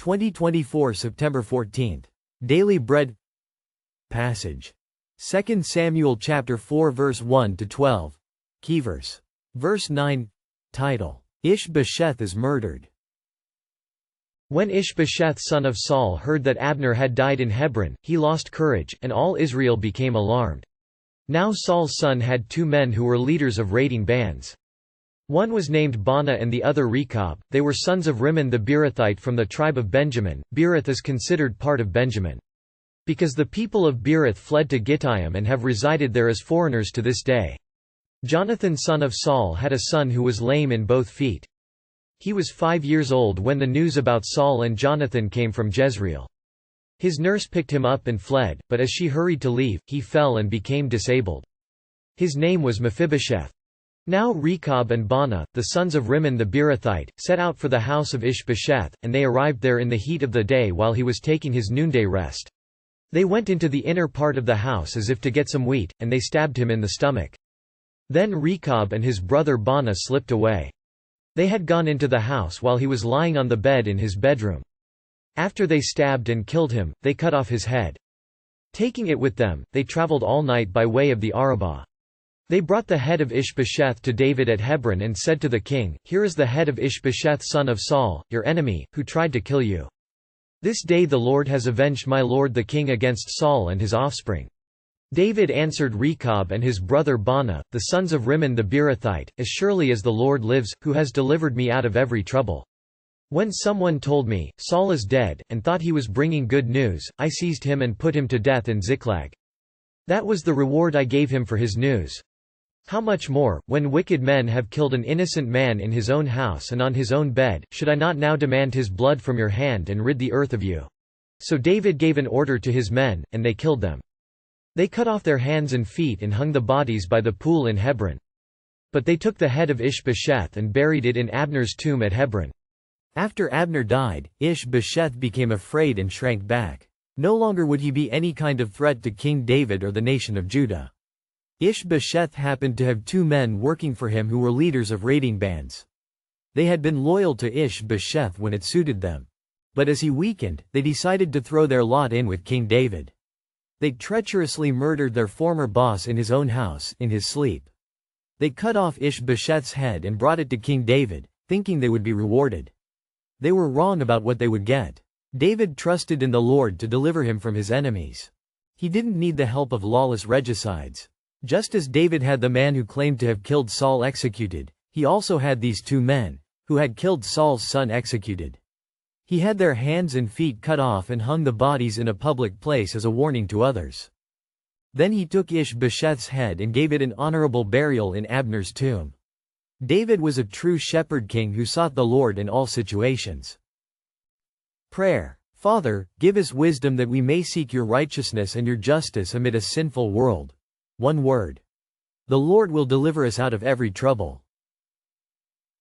2024 September 14th. Daily Bread Passage. 2 Samuel chapter 4 verse 1 to 12. Key verse. Verse 9. Title: Ish-Bosheth is murdered. When Ish-Bosheth son of Saul heard that Abner had died in Hebron, he lost courage, and all Israel became alarmed. Now Saul's son had two men who were leaders of raiding bands. One was named Baanah and the other Rechab. They were sons of Rimmon the Beerothite from the tribe of Benjamin. Beeroth is considered part of Benjamin. Because the people of Beeroth fled to Gittaim and have resided there as foreigners to this day. Jonathan son of Saul had a son who was lame in both feet. He was 5 years old when the news about Saul and Jonathan came from Jezreel. His nurse picked him up and fled, but as she hurried to leave, he fell and became disabled. His name was Mephibosheth. Now Rechab and Baanah, the sons of Rimmon the Beerothite, set out for the house of Ish-Bosheth, and they arrived there in the heat of the day while he was taking his noonday rest. They went into the inner part of the house as if to get some wheat, and they stabbed him in the stomach. Then Rechab and his brother Baanah slipped away. They had gone into the house while he was lying on the bed in his bedroom. After they stabbed and killed him, they cut off his head. Taking it with them, they traveled all night by way of the Arabah. They brought the head of Ish-Bosheth to David at Hebron and said to the king, "Here is the head of Ish-Bosheth son of Saul, your enemy, who tried to kill you. This day the Lord has avenged my lord the king against Saul and his offspring." David answered Rechab and his brother Baanah, the sons of Rimmon the Beerothite, "As surely as the Lord lives, who has delivered me out of every trouble. When someone told me, 'Saul is dead,' and thought he was bringing good news, I seized him and put him to death in Ziklag. That was the reward I gave him for his news. How much more, when wicked men have killed an innocent man in his own house and on his own bed, should I not now demand his blood from your hand and rid the earth of you?" So David gave an order to his men, and they killed them. They cut off their hands and feet and hung the bodies by the pool in Hebron. But they took the head of Ish-Bosheth and buried it in Abner's tomb at Hebron. After Abner died, Ish-Bosheth became afraid and shrank back. No longer would he be any kind of threat to King David or the nation of Judah. Ish-Bosheth happened to have two men working for him who were leaders of raiding bands. They had been loyal to Ish-Bosheth when it suited them. But as he weakened, they decided to throw their lot in with King David. They treacherously murdered their former boss in his own house, in his sleep. They cut off Ish-Bosheth's head and brought it to King David, thinking they would be rewarded. They were wrong about what they would get. David trusted in the Lord to deliver him from his enemies. He didn't need the help of lawless regicides. Just as David had the man who claimed to have killed Saul executed, he also had these two men, who had killed Saul's son, executed. He had their hands and feet cut off and hung the bodies in a public place as a warning to others. Then he took Ish-Bosheth's head and gave it an honorable burial in Abner's tomb. David was a true shepherd king who sought the Lord in all situations. Prayer. Father, give us wisdom that we may seek your righteousness and your justice amid a sinful world. One word. The Lord will deliver us out of every trouble.